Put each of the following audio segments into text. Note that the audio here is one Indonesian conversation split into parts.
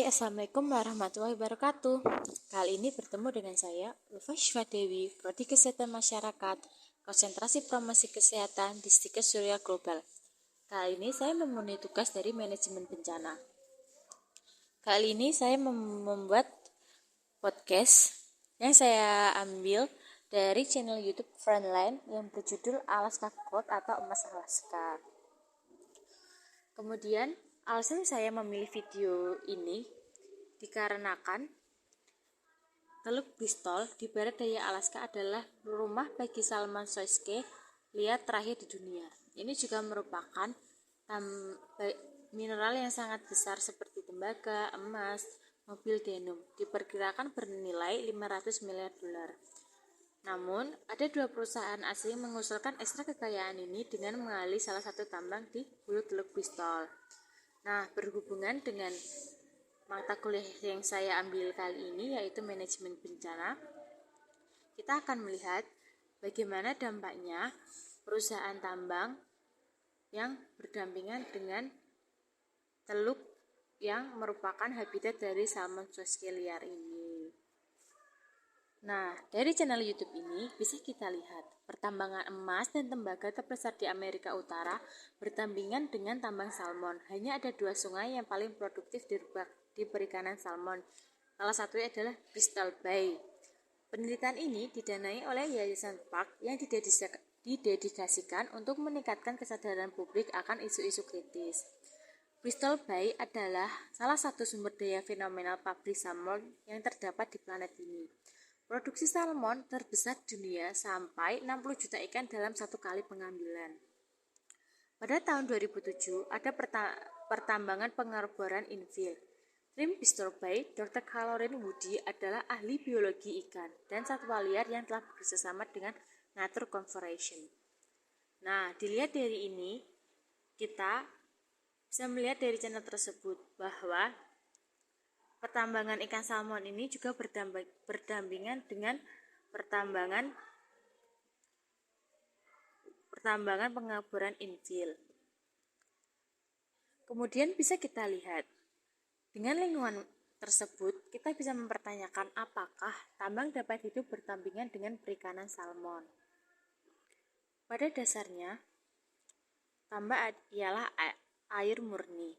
Hai, Assalamualaikum warahmatullahi wabarakatuh. Kali ini bertemu dengan saya, Ulfa Dewi, Prodi Kesehatan Masyarakat, Konsentrasi Promosi Kesehatan Distrik Surya Global. Kali ini saya memenuhi tugas dari Manajemen Bencana. Kali ini saya membuat podcast yang saya ambil dari channel YouTube Friendline yang berjudul Alaska Gold atau Emas Alaska. Kemudian, alasan saya memilih video ini dikarenakan Teluk Bristol di barat daya Alaska adalah rumah bagi Salmon Soyske liar terakhir di dunia. Ini juga merupakan mineral yang sangat besar seperti tembaga, emas, molybdenum, diperkirakan bernilai 500 miliar dolar. Namun, ada dua perusahaan asing mengusulkan ekstra kekayaan ini dengan mengalih salah satu tambang di hulu Teluk Bristol. Nah, berhubungan dengan mata kuliah yang saya ambil kali ini, yaitu Manajemen Bencana, kita akan melihat bagaimana dampaknya perusahaan tambang yang berdampingan dengan teluk yang merupakan habitat dari Salmon Soyske liar ini. Nah, dari channel YouTube ini bisa kita lihat pertambangan emas dan tembaga terbesar di Amerika Utara berdampingan dengan tambang salmon. Hanya ada dua sungai yang paling produktif di perikanan salmon. Salah satunya adalah Bristol Bay. Penelitian ini didanai oleh Yayasan Park yang didedikasikan untuk meningkatkan kesadaran publik akan isu-isu kritis. Bristol Bay adalah salah satu sumber daya fenomenal pabrik salmon yang terdapat di planet ini. Produksi salmon terbesar di dunia sampai 60 juta ikan dalam satu kali pengambilan. Pada tahun 2007, ada pertambangan pengeboran infill. Tim Bristol Bay, Dr. Caroline Woody adalah ahli biologi ikan dan satwa liar yang telah bekerjasama dengan Nature Conservation. Nah, dilihat dari ini, kita bisa melihat dari channel tersebut bahwa pertambangan ikan salmon ini juga berdampingan dengan pertambangan pengeboran infill. Kemudian bisa kita lihat dengan lingkungan tersebut, kita bisa mempertanyakan apakah tambang dapat hidup berdampingan dengan perikanan salmon. Pada dasarnya, tambang ialah air murni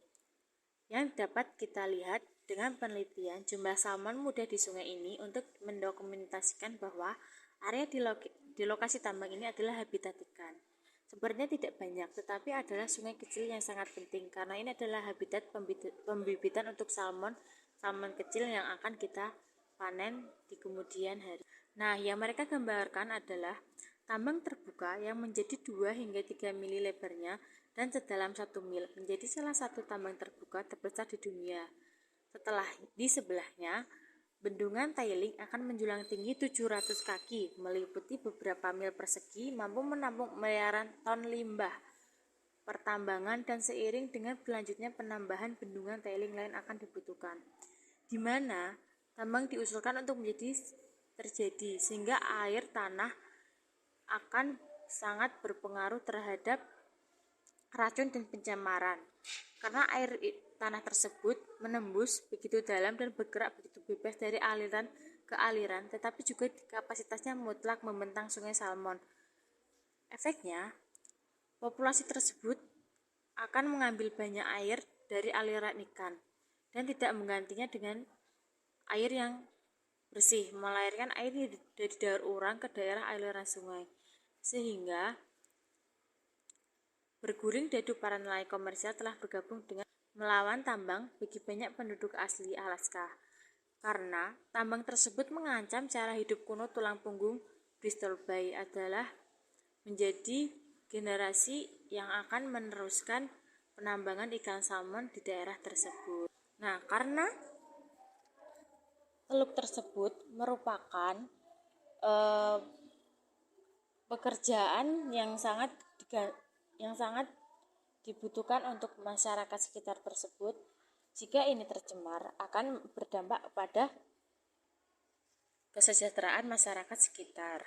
yang dapat kita lihat dengan penelitian jumlah salmon muda di sungai ini untuk mendokumentasikan bahwa area di lokasi tambang ini adalah habitat ikan. Sebenarnya tidak banyak, tetapi adalah sungai kecil yang sangat penting karena ini adalah habitat pembibitan untuk salmon kecil yang akan kita panen di kemudian hari. Nah, yang mereka gambarkan adalah tambang terbuka yang menjadi 2 hingga 3 mili lebarnya dan sedalam 1 mil, menjadi salah satu tambang terbuka terbesar di dunia. Setelah di sebelahnya, bendungan Tailing akan menjulang tinggi 700 kaki, meliputi beberapa mil persegi, mampu menampung miliaran ton limbah pertambangan, dan seiring dengan berlanjutnya penambahan bendungan Tailing lain akan dibutuhkan, di mana tambang diusulkan untuk terjadi sehingga air tanah akan sangat berpengaruh terhadap racun dan pencemaran karena air tanah tersebut menembus begitu dalam dan bergerak begitu bebas dari aliran ke aliran, tetapi juga kapasitasnya mutlak membentang sungai salmon. Efeknya, populasi tersebut akan mengambil banyak air dari aliran ikan dan tidak menggantinya dengan air yang bersih, melahirkan air dari daur ulang ke daerah aliran sungai, sehingga berguring dadu para nelayan komersial telah bergabung dengan melawan tambang bagi banyak penduduk asli Alaska, karena tambang tersebut mengancam cara hidup kuno tulang punggung Bristol Bay adalah menjadi generasi yang akan meneruskan penambangan ikan salmon di daerah tersebut. Nah, karena teluk tersebut merupakan pekerjaan yang sangat dibutuhkan untuk masyarakat sekitar tersebut, jika ini tercemar akan berdampak pada kesejahteraan masyarakat sekitar.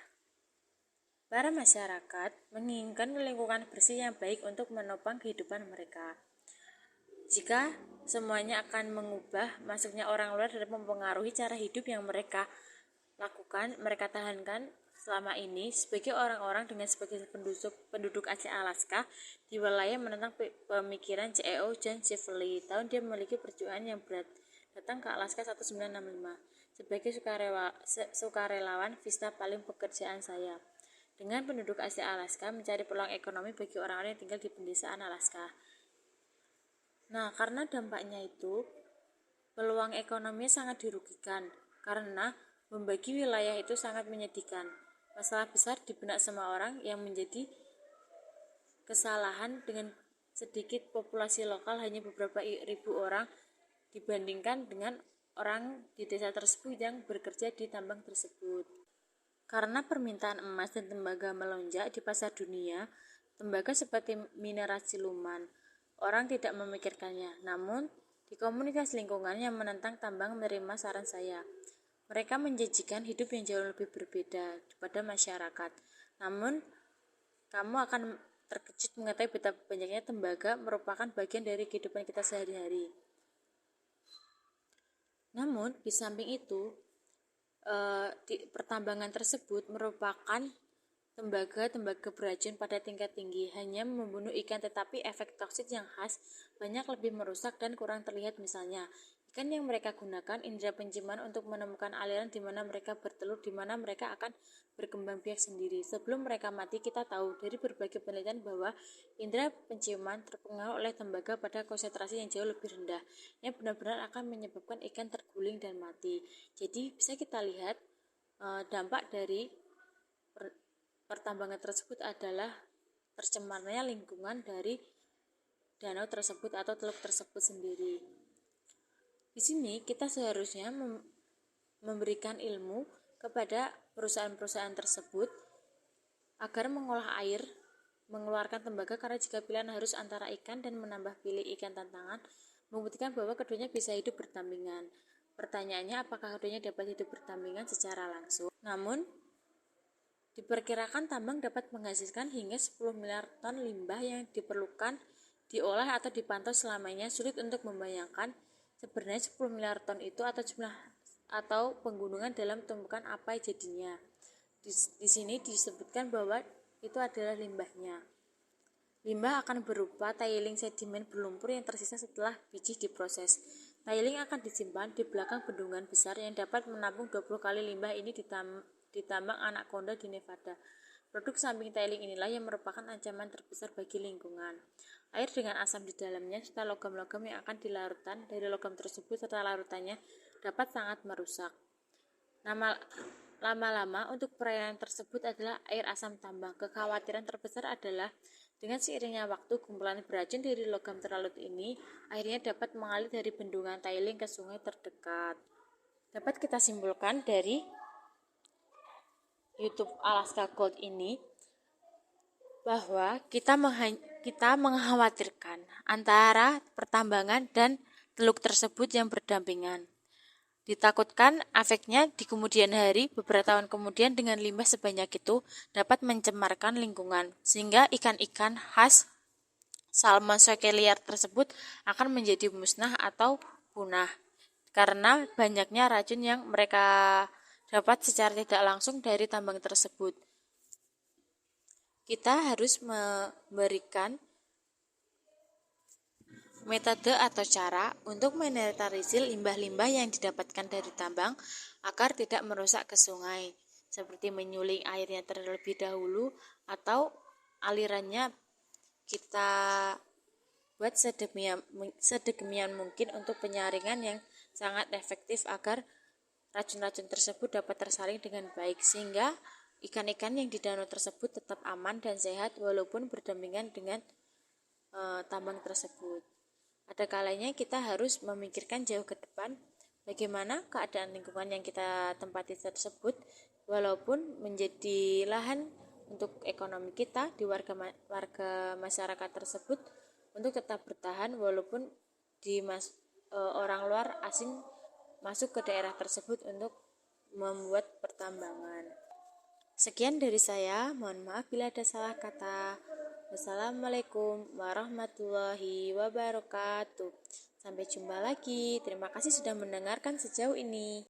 Para masyarakat menginginkan lingkungan bersih yang baik untuk menopang kehidupan mereka. jika semuanya akan mengubah masuknya orang luar dan mempengaruhi cara hidup yang mereka lakukan, mereka tahankan selama ini sebagai orang-orang dengan sebagai penduduk Aceh Alaska di wilayah menentang pemikiran CEO John Shively. Tahun dia memiliki perjuangan yang berat, datang ke Alaska 1965 sebagai sukarelawan Vista paling pekerjaan saya. Dengan penduduk Aceh Alaska mencari peluang ekonomi bagi orang-orang yang tinggal di pedesaan Alaska. Nah, karena dampaknya itu, peluang ekonomi sangat dirugikan karena membagi wilayah itu sangat menyedihkan. Masalah besar di benak semua orang yang menjadi kesalahan dengan sedikit populasi lokal hanya beberapa ribu orang dibandingkan dengan orang di desa tersebut yang bekerja di tambang tersebut. Karena permintaan emas dan tembaga melonjak di pasar dunia, tembaga seperti mineral siluman, orang tidak memikirkannya. Namun, di komunitas lingkungan yang menentang tambang menerima saran saya. Mereka menjanjikan hidup yang jauh lebih berbeda pada masyarakat. Namun, kamu akan terkejut mengetahui betapa banyaknya tembaga merupakan bagian dari kehidupan kita sehari-hari. Namun, di samping itu, di pertambangan tersebut merupakan tembaga beracun pada tingkat tinggi, hanya membunuh ikan, tetapi efek toksik yang khas banyak lebih merusak dan kurang terlihat. Misalnya, ikan yang mereka gunakan indera penciuman untuk menemukan aliran di mana mereka bertelur, di mana mereka akan berkembang biak sendiri. Sebelum mereka mati, kita tahu dari berbagai penelitian bahwa indera penciuman terpengaruh oleh tembaga pada konsentrasi yang jauh lebih rendah, yang benar-benar akan menyebabkan ikan terguling dan mati. Jadi bisa kita lihat dampak dari pertambangan tersebut adalah tercemarnya lingkungan dari danau tersebut atau teluk tersebut sendiri. Di sini kita seharusnya memberikan ilmu kepada perusahaan-perusahaan tersebut agar mengolah air, mengeluarkan tembaga, karena jika pilihan harus antara ikan dan menambah pilih ikan tantangan, membuktikan bahwa keduanya bisa hidup berdampingan. Pertanyaannya, apakah keduanya dapat hidup berdampingan secara langsung? Namun, diperkirakan tambang dapat menghasilkan hingga 10 miliar ton limbah yang diperlukan diolah atau dipantau selamanya. Sulit untuk membayangkan sebenarnya 10 miliar ton itu atau jumlah atau penggunungan dalam tumpukan apa jadinya. Di sini disebutkan bahwa itu adalah limbahnya. Limbah akan berupa tiling sedimen berlumpur yang tersisa setelah biji diproses. Tiling akan disimpan di belakang bendungan besar yang dapat menampung 20 kali limbah ini di tambang Anaconda di Nevada. Produk samping tiling inilah yang merupakan ancaman terbesar bagi lingkungan. Air dengan asam di dalamnya serta logam-logam yang akan dilarutkan dari logam tersebut serta larutannya dapat sangat merusak. Lama-lama untuk perairan tersebut adalah air asam tambang. Kekhawatiran terbesar adalah dengan seiringnya waktu, kumpulan beracun dari logam terlarut ini akhirnya dapat mengalir dari bendungan tiling ke sungai terdekat. Dapat kita simpulkan dari YouTube Alaska Gold ini bahwa kita mengkhawatirkan antara pertambangan dan teluk tersebut yang berdampingan. Ditakutkan efeknya di kemudian hari, beberapa tahun kemudian, dengan limbah sebanyak itu dapat mencemarkan lingkungan, sehingga ikan-ikan khas salmon soekeliar tersebut akan menjadi musnah atau punah karena banyaknya racun yang mereka dapat secara tidak langsung dari tambang tersebut. Kita harus memberikan metode atau cara untuk menetralisir limbah-limbah yang didapatkan dari tambang agar tidak merusak ke sungai, seperti menyuling airnya terlebih dahulu atau alirannya kita buat sedemikian mungkin untuk penyaringan yang sangat efektif agar racun-racun tersebut dapat tersaring dengan baik, sehingga ikan-ikan yang di danau tersebut tetap aman dan sehat walaupun berdampingan dengan tambang tersebut. Ada kalanya kita harus memikirkan jauh ke depan bagaimana keadaan lingkungan yang kita tempati tersebut, walaupun menjadi lahan untuk ekonomi kita di warga masyarakat tersebut untuk tetap bertahan walaupun orang luar asing masuk ke daerah tersebut untuk membuat pertambangan. Sekian dari saya, mohon maaf bila ada salah kata. Wassalamualaikum warahmatullahi wabarakatuh. Sampai jumpa lagi. Terima kasih sudah mendengarkan sejauh ini.